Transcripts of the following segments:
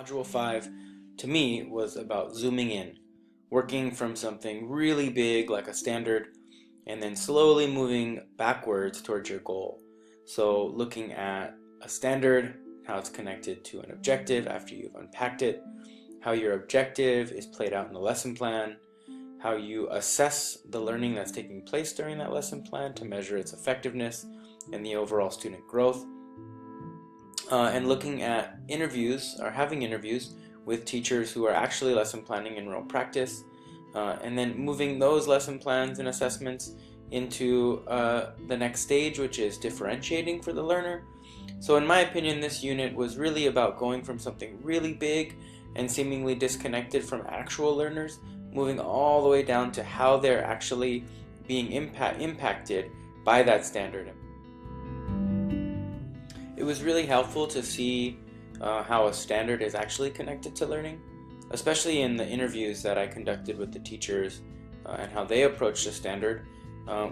Module 5 to me was about zooming in, working from something really big like a standard and then slowly moving backwards towards your goal. So looking at a standard, how it's connected to an objective after you've unpacked it, how your objective is played out in the lesson plan, how you assess the learning that's taking place during that lesson plan to measure its effectiveness and the overall student growth, and looking at interviews or having interviews with teachers who are actually lesson planning in real practice, and then moving those lesson plans and assessments into the next stage, which is differentiating for the learner. So in my opinion, this unit was really about going from something really big and seemingly disconnected from actual learners, moving all the way down to how they're actually being impacted by that standard. It was really helpful to see how a standard is actually connected to learning, especially in the interviews that I conducted with the teachers and how they approached the standard,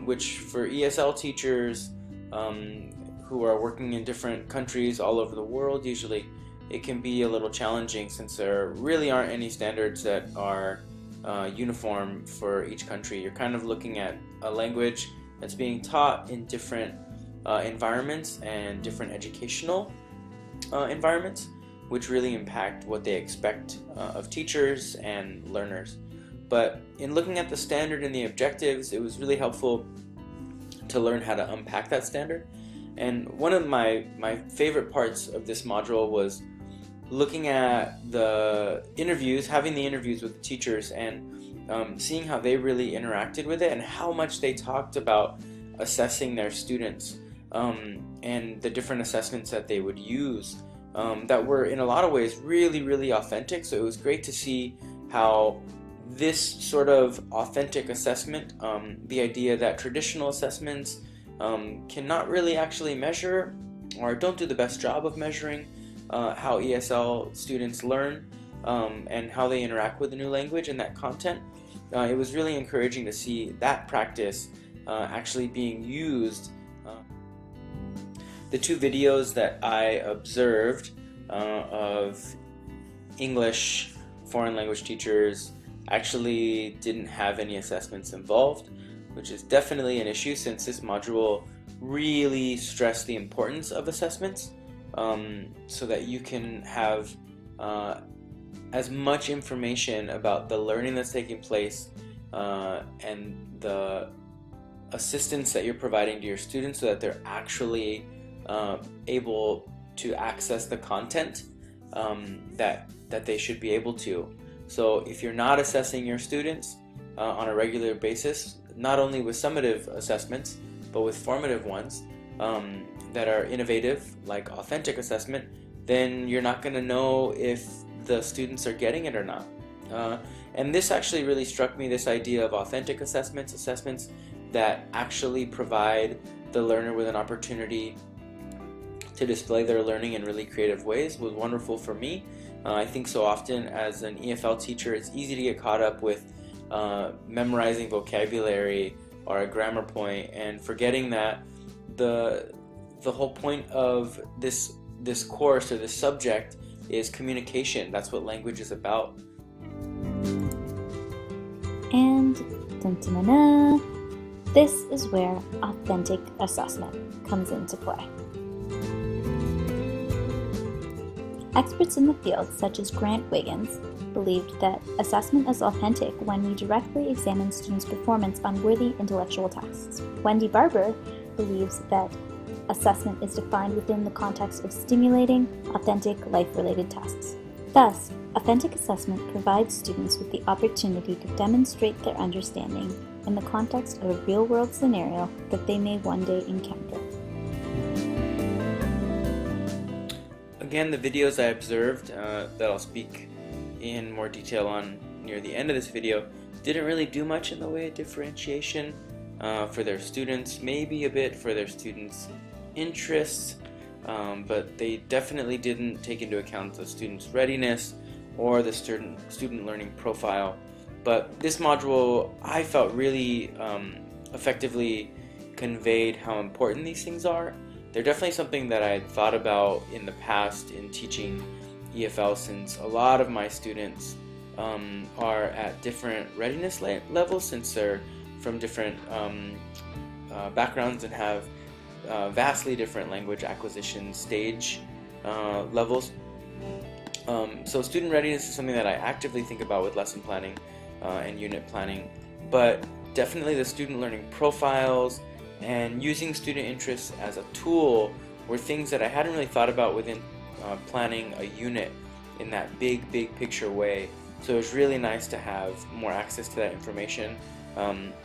which for ESL teachers who are working in different countries all over the world, usually it can be a little challenging since there really aren't any standards that are uniform for each country. You're kind of looking at a language that's being taught in different environments and different educational environments, which really impact what they expect of teachers and learners. But in looking at the standard and the objectives, it was really helpful to learn how to unpack that standard. And one of my favorite parts of this module was looking at the interviews, having the interviews with the teachers, and seeing how they really interacted with it and how much they talked about assessing their students and the different assessments that they would use that were in a lot of ways really authentic. So it was great to see how this sort of authentic assessment, the idea that traditional assessments cannot really actually measure or don't do the best job of measuring how ESL students learn and how they interact with the new language and that content. It was really encouraging to see that practice actually being used. The two videos that I observed of English foreign language teachers actually didn't have any assessments involved, which is definitely an issue since this module really stressed the importance of assessments so that you can have as much information about the learning that's taking place and the assistance that you're providing to your students so that they're actually able to access the content that they should be able to. So if you're not assessing your students on a regular basis, not only with summative assessments, but with formative ones that are innovative, like authentic assessment, then you're not going to know if the students are getting it or not. And this actually really struck me, this idea of authentic assessments, assessments that actually provide the learner with an opportunity to display their learning in really creative ways was wonderful for me. I think so often as an EFL teacher, it's easy to get caught up with memorizing vocabulary or a grammar point and forgetting that the whole point of this course or this subject is communication. That's what language is about. And dun-dun-dun-dun, this is where authentic assessment comes into play. Experts in the field, such as Grant Wiggins, believed that assessment is authentic when we directly examine students' performance on worthy intellectual tasks. Wendy Barber believes that assessment is defined within the context of stimulating, authentic, life-related tasks. Thus, authentic assessment provides students with the opportunity to demonstrate their understanding in the context of a real-world scenario that they may one day encounter. Again, the videos I observed that I'll speak in more detail on near the end of this video didn't really do much in the way of differentiation for their students, maybe a bit for their students' interests, but they definitely didn't take into account the student's readiness or the student learning profile. But this module, I felt really effectively conveyed how important these things are. They're definitely something that I had thought about in the past in teaching EFL, since a lot of my students are at different readiness levels, since they're from different backgrounds and have vastly different language acquisition stage levels. So student readiness is something that I actively think about with lesson planning and unit planning, but definitely the student learning profiles and using student interests as a tool were things that I hadn't really thought about within planning a unit in that big picture way. So it was really nice to have more access to that information,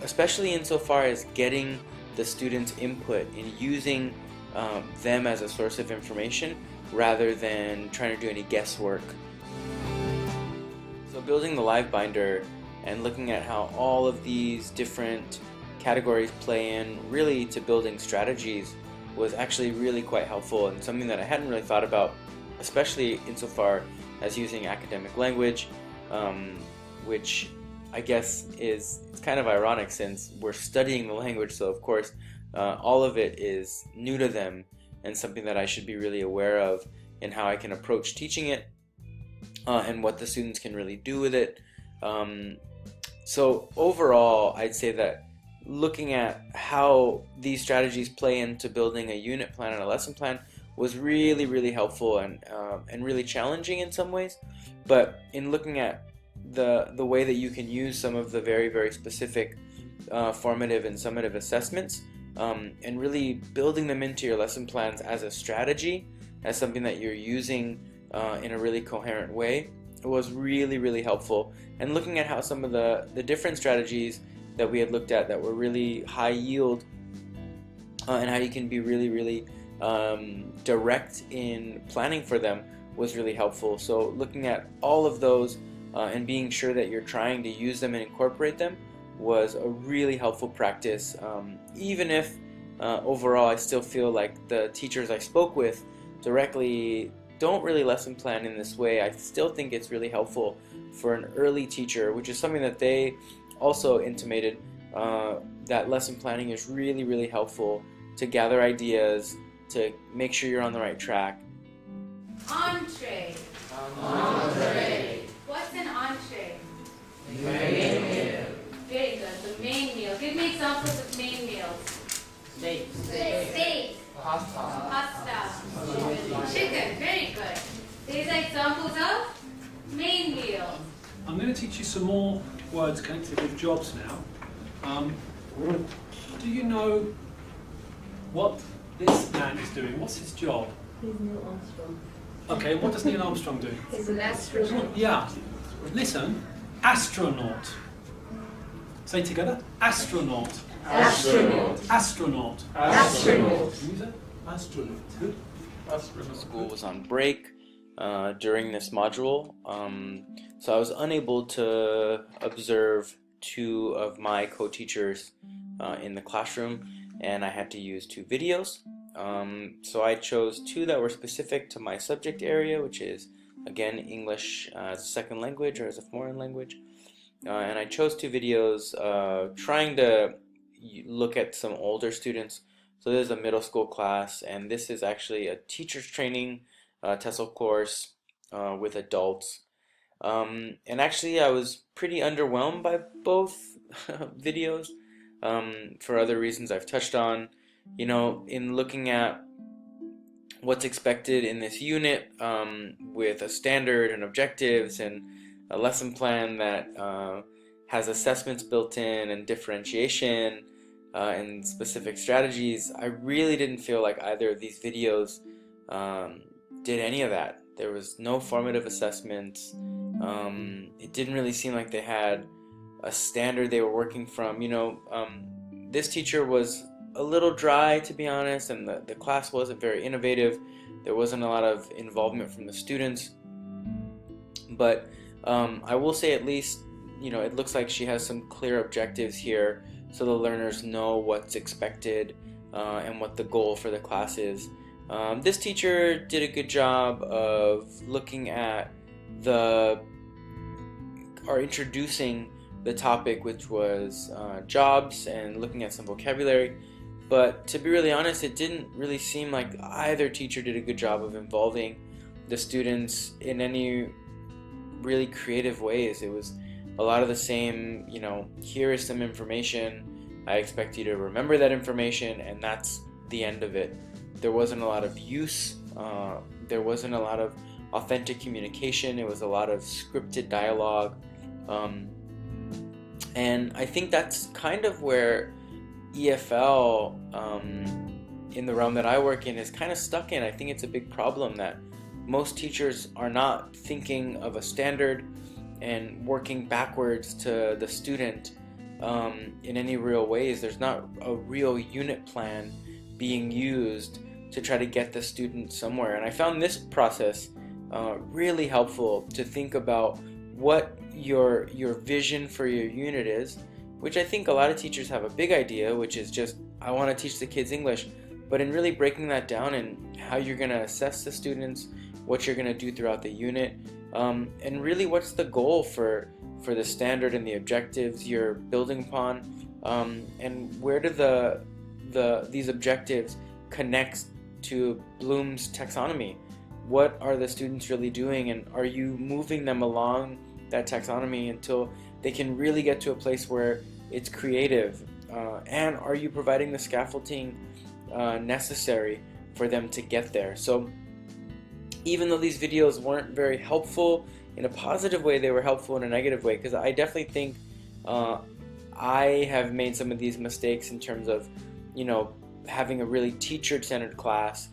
especially insofar as getting the students' input and using them as a source of information rather than trying to do any guesswork. So building the live binder and looking at how all of these different categories play in really to building strategies was actually really quite helpful, and something that I hadn't really thought about, especially insofar as using academic language, which I guess it's kind of ironic since we're studying the language, so of course all of it is new to them and something that I should be really aware of in how I can approach teaching it and what the students can really do with it. So overall, I'd say that looking at how these strategies play into building a unit plan and a lesson plan was really helpful and really challenging in some ways. But in looking at the way that you can use some of the very specific formative and summative assessments and really building them into your lesson plans as a strategy, as something that you're using in a really coherent way, it was really helpful. And looking at how some of the different strategies that we had looked at that were really high yield and how you can be really direct in planning for them was really helpful. So looking at all of those and being sure that you're trying to use them and incorporate them was a really helpful practice, even if overall I still feel like the teachers I spoke with directly don't really lesson plan in this way. I still think it's really helpful for an early teacher, which is something that they also intimated, that lesson planning is really helpful to gather ideas, to make sure you're on the right track. Entree. Entree. What's an entree? Main meal. Very good. The main meal. Give me examples of main meals. Steak. Pasta. Chicken. Very good. These are examples of main meals. I'm going to teach you some more words connected with jobs now. Do you know what this man is doing? What's his job? He's Neil Armstrong. Okay, what does Neil Armstrong do? He's an astronaut. Yeah. Listen, astronaut. Say together. Astronaut. Astronaut. Astronaut. Astronaut. Can you say? Astronaut. Good. School was on break during this module, so I was unable to observe two of my co-teachers in the classroom, and I had to use two videos. So I chose two that were specific to my subject area, which is again English as a second language or as a foreign language, and I chose two videos trying to look at some older students. So this is a middle school class, and this is actually a teacher's training TESOL course with adults. And actually I was pretty underwhelmed by both videos for other reasons I've touched on. You know, in looking at what's expected in this unit with a standard and objectives and a lesson plan that has assessments built in and differentiation and specific strategies, I really didn't feel like either of these videos did any of that. There was no formative assessments. It didn't really seem like they had a standard they were working from. You know, this teacher was a little dry, to be honest, and the class wasn't very innovative. There wasn't a lot of involvement from the students. But I will say, at least, you know, it looks like she has some clear objectives here, so the learners know what's expected and what the goal for the class is. This teacher did a good job of looking at introducing the topic, which was jobs, and looking at some vocabulary. But to be really honest, it didn't really seem like either teacher did a good job of involving the students in any really creative ways. It was a lot of the same, here is some information, I expect you to remember that information, and that's the end of it. There wasn't a lot of use, there wasn't a lot of authentic communication, it was a lot of scripted dialogue. And I think that's kind of where EFL, in the realm that I work in, is kind of stuck in. I think it's a big problem that most teachers are not thinking of a standard and working backwards to the student in any real ways. There's not a real unit plan being used to try to get the student somewhere. And I found this process really helpful to think about what your vision for your unit is, which I think a lot of teachers have a big idea, which is just, I want to teach the kids English. But in really breaking that down and how you're going to assess the students, what you're going to do throughout the unit, and really what's the goal for the standard and the objectives you're building upon, and where do these objectives connect to Bloom's taxonomy? What are the students really doing, and are you moving them along that taxonomy until they can really get to a place where it's creative, and are you providing the scaffolding necessary for them to get there? So even though these videos weren't very helpful in a positive way, they were helpful in a negative way, because I definitely think I have made some of these mistakes in terms of having a really teacher-centered class